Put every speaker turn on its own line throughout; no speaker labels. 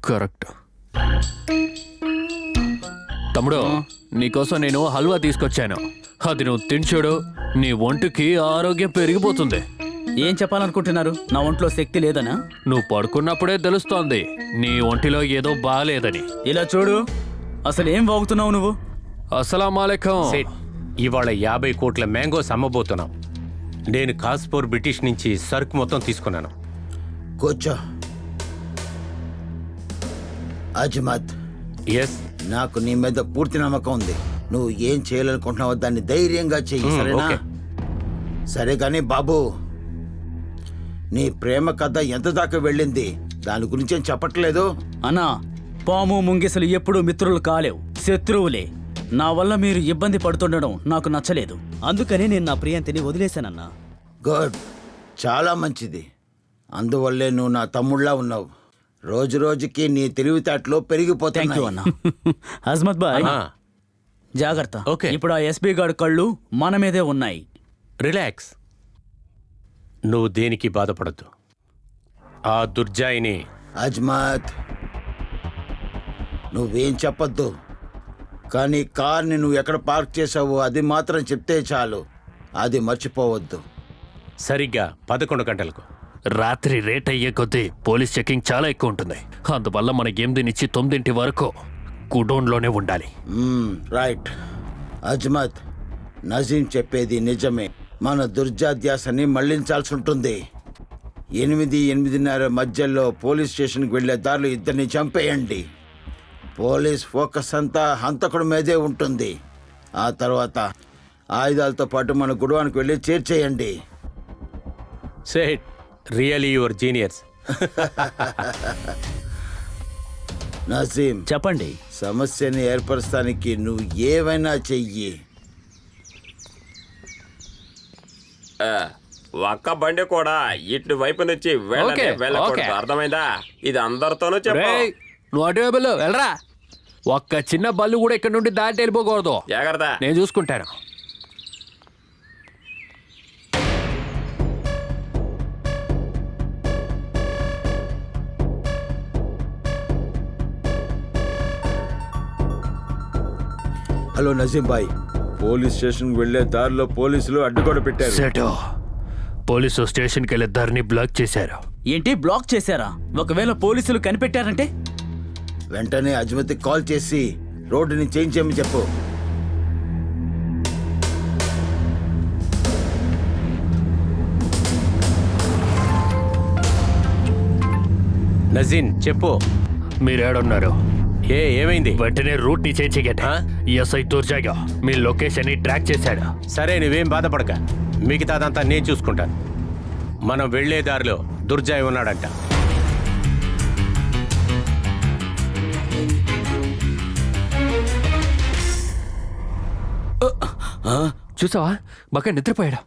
Correct. తమ్ముడు, నీకోసం నేను హల్వా తీసుకొచ్చాను. అది నువ్వు తినచూడు, నీ ఒంటికి ఆరోగ్యం పెరిగిపోతుంది.
ఏం చెప్పాలనుకుంటున్నారు? నా ఒంట్లో శక్తి లేదనా?
నువ్వు పడుకున్నప్పుడే తెలుస్తోంది నీ ఒంటిలో ఏదో బాగాలేదని.
ఇలా చూడు, అసలు ఏం వాగుతున్నావు నువ్వు?
అస్సలాముఅలైకుం.
ఇవాళ 50 కోట్ల మ్యాంగోస్ అమ్మబోతున్నాం. నేను కాస్పూర్ బ్రిటిష్ నుంచి సరుకు మొత్తం తీసుకున్నాను.
కూర్చో. అజ్మత్,
ఎస్.
నాకు నీ మీద పూర్తి నమ్మకం ఉంది. నువ్వు ఏం చేయాలనుకుంటున్నావో దాన్ని ధైర్యంగా చెయ్యి, సరేనా?
ఓకే.
సరే కానీ బాబు, నీ ప్రేమ కథ ఎంత దాకా వెళ్ళింది? దాని గురించి ఏం చెప్పట్లేదు?
అన్నా, పాము ముంగిసలు ఎప్పుడూ మిత్రులు కాలేవు, శత్రువులే. నా వల్ల మీరు ఇబ్బంది పడుతుండడం నాకు నచ్చలేదు. అందుకని నేను నా ప్రియంతిని వదిలేశానన్నా.
గుడ్, చాలా మంచిది. అందువల్లే నువ్వు నా తమ్ముళ్ళ ఉన్నావు. రోజు రోజుకి నీ తెలివితేటలు పెరిగిపోతాయి
అన్నా. అజ్మత్ బాయ్, జాగ్రత్త.
ఓకే.
ఇప్పుడు ఆ ఎస్పీ గాడి కళ్ళు మన మీదే ఉన్నాయి.
రిలాక్స్. నువ్వు దేనికి బాధపడద్దు. ఆ దుర్జాయిని
అజ్మత్, నువ్వేం చెప్పొద్దు, కానీ కార్ని నువ్వు ఎక్కడ పార్క్ చేసావో అది మాత్రం చెప్తే చాలు. అది మర్చిపోవద్దు.
సరిగ్గా 11 గంటలకు.
రాత్రి రేట్ అయ్యే కొద్దీ పోలీస్ చెకింగ్ చాలా ఎక్కువ ఉంటుంది. అందువల్ల మన 8 నుంచి 9 వరకు గుడౌన్లోనే ఉండాలి.
రైట్. అజ్మత్, నజీం చెప్పేది నిజమే. మన దుర్జాధ్యాసని మళ్లించాల్సి ఉంటుంది. 8-8:30 మధ్యలో పోలీస్ స్టేషన్కి వెళ్లే దారిలో ఇద్దరిని చంపేయండి. పోలీస్ ఫోకస్ అంతా హంతకుడి మీదే ఉంటుంది. ఆ తర్వాత ఆయుధాలతో పాటు మన గుడవానికి వెళ్ళి చేర్చేయండి.
Set really your genius.
Nazim,
చెప్పండి.
సమస్యని ఏర్పరచడానికి నువ్వు ఏవైనా చెయ్యి.
ఒక్క బండి కూడా ఇటు వైపు నుంచి
ఓకే,
వెళ్ళకూడదు,
ఓకే.
అర్థమైందా? ఇది అందరితోనూ చెప్పు.
రేయ్, నువ్వు అటువైపులో వెళ్ళరా. ఒక్క చిన్న బల్లు కూడా ఇక్కడ నుండి దాటి వెళ్ళిపోకూడదు.
జాగ్రత్త.
నేను చూసుకుంటాను.
హలో నజీం బాయ్, పోలీస్ స్టేషన్కి వెళ్లే దారిలో పోలీసులు అడ్డుగోడ పెట్టారు.
సెటో, పోలీసు స్టేషన్కి వెళ్ళే దారిని బ్లాక్ చేశారు.
ఏంటి, బ్లాక్ చేశారా? ఒకవేళ పోలీసులు కనిపెట్టారంటే?
వెంటనే అజ్మత్కి కాల్ చేసి రోడ్డుని చేంజ్ చేయమని చెప్పు.
నజీన్ చెప్పు.
మీరేడున్నారు?
ఏమైంది?
వెంటనే రూట్ ని చేంజ్ చేయండి. ఎస్ఐ దుర్జాగా మీ లొకేషన్ ని ట్రాక్ చేశాడు.
సరే, నువ్వేం బాధపడక. మిగతాదంతా నేను చూసుకుంటాను. మనం వెళ్లే దారిలో దుర్జాయ్ ఉన్నాడంట.
చూసావా, బాగా నిద్రపోయాడు.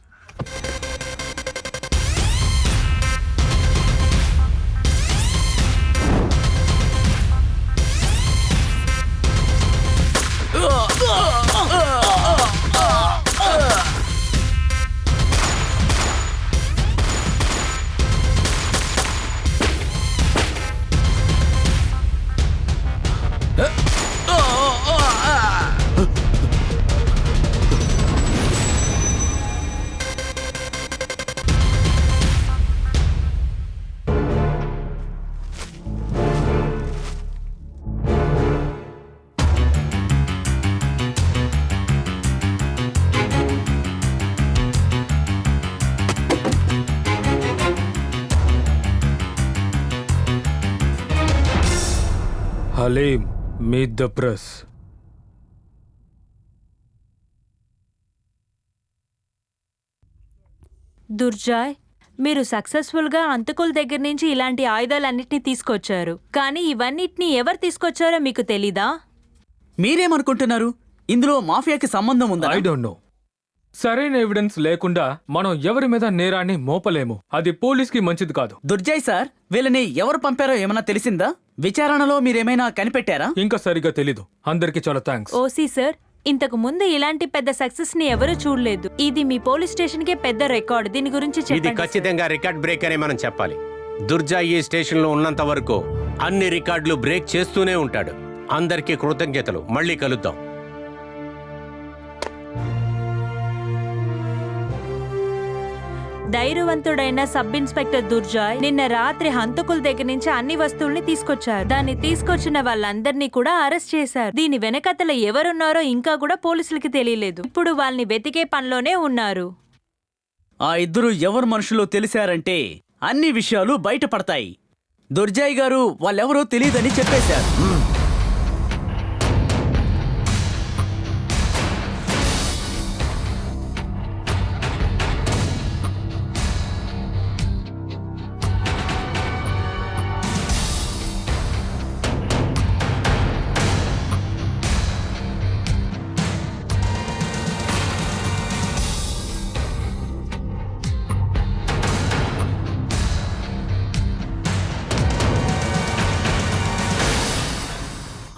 Halim, meet the press.
దుర్జాయ్, మీరు సక్సెస్ఫుల్గా అంతకుల దగ్గర నుంచి ఇలాంటి ఆయుధాలన్నిటినీ తీసుకొచ్చారు. కానీ ఇవన్నిటినీ ఎవరు తీసుకొచ్చారో మీకు తెలీదా?
మీరేమనుకుంటున్నారు? ఇందులో మాఫియాకి సంబంధం ఉందా?
I don't know. సరైన ఎవిడెన్స్ లేకుండా మనం ఎవరి మీద నేరాన్ని మోపలేము. అది పోలీస్కి మంచిది కాదు.
దుర్జయ్ సార్, వీళ్ళని ఎవరు పంపారో ఏమన్నా తెలిసిందా? విచారణలో మీరేమైనా కనిపెట్టారా?
ఇంకా సరిగా తెలీదు. అందరికీ చాలా థ్యాంక్స్.
ఓసీ సార్, ఇంతకు ముందు ఇలాంటి పెద్ద సక్సెస్ ని ఎవరూ చూడలేదు. ఇది మీ పోలీస్ స్టేషన్ కే పెద్ద రికార్డ్. దీని గురించి
ఇది
చెప్పండి.
ఖచ్చితంగా రికార్డ్ బ్రేక్ అని మనం చెప్పాలి. దుర్జా ఈ స్టేషన్లో ఉన్నంత వరకు అన్ని రికార్డులు బ్రేక్ చేస్తూనే ఉంటాడు. అందరికీ కృతజ్ఞతలు. మళ్ళీ కలుద్దాం.
ధైర్యవంతుడైన సబ్ ఇన్స్పెక్టర్ దుర్జాయ్ నిన్న రాత్రి హంతకుల దగ్గర నుంచి అన్ని వస్తువుల్ని తీసుకొచ్చారు. దాన్ని తీసుకొచ్చిన వాళ్ళందరినీ కూడా అరెస్ట్ చేశారు. దీని వెనకతల ఎవరున్నారో ఇంకా కూడా పోలీసులకి తెలియలేదు. ఇప్పుడు వాళ్ళని వెతికే పనిలోనే ఉన్నారు.
ఆ ఇద్దరు ఎవరు మనుషులో తెలిసారంటే అన్ని విషయాలు బయటపడతాయి. దుర్జాయ్ గారు వాళ్ళెవరో తెలియదని చెప్పేశారు.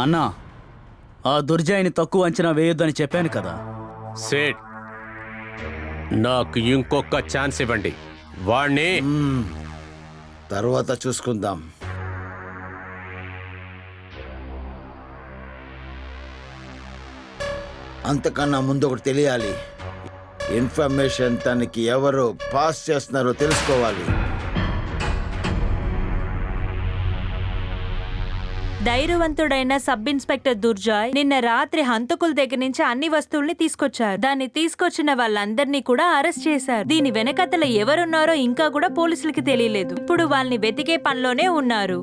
అన్నా, ఆ దుర్జాయిని తక్కువ అంచనా వేయొద్దని చెప్పాను కదా.
సేట్, నాకు ఇంకొక ఛాన్స్ ఇవ్వండి. వాణ్ణి
తర్వాత చూసుకుందాం. అంతకన్నా ముందు ఒకటి తెలియాలి. ఇన్ఫర్మేషన్ తనకి ఎవరు పాస్ చేస్తున్నారో తెలుసుకోవాలి.
ధైర్యవంతుడైన సబ్ ఇన్స్పెక్టర్ దుర్జాయ్ నిన్న రాత్రి హంతకుల దగ్గర నుంచి అన్ని వస్తువుల్ని తీసుకొచ్చారు. దాన్ని తీసుకొచ్చిన వాళ్ళందరినీ కూడా అరెస్ట్ చేశారు. దీని వెనకతల ఎవరున్నారో ఇంకా కూడా పోలీసులకి తెలియలేదు. ఇప్పుడు వాళ్ళని వెతికే పనిలోనే ఉన్నారు.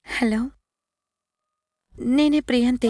హలో, నేనే ప్రియాంతి.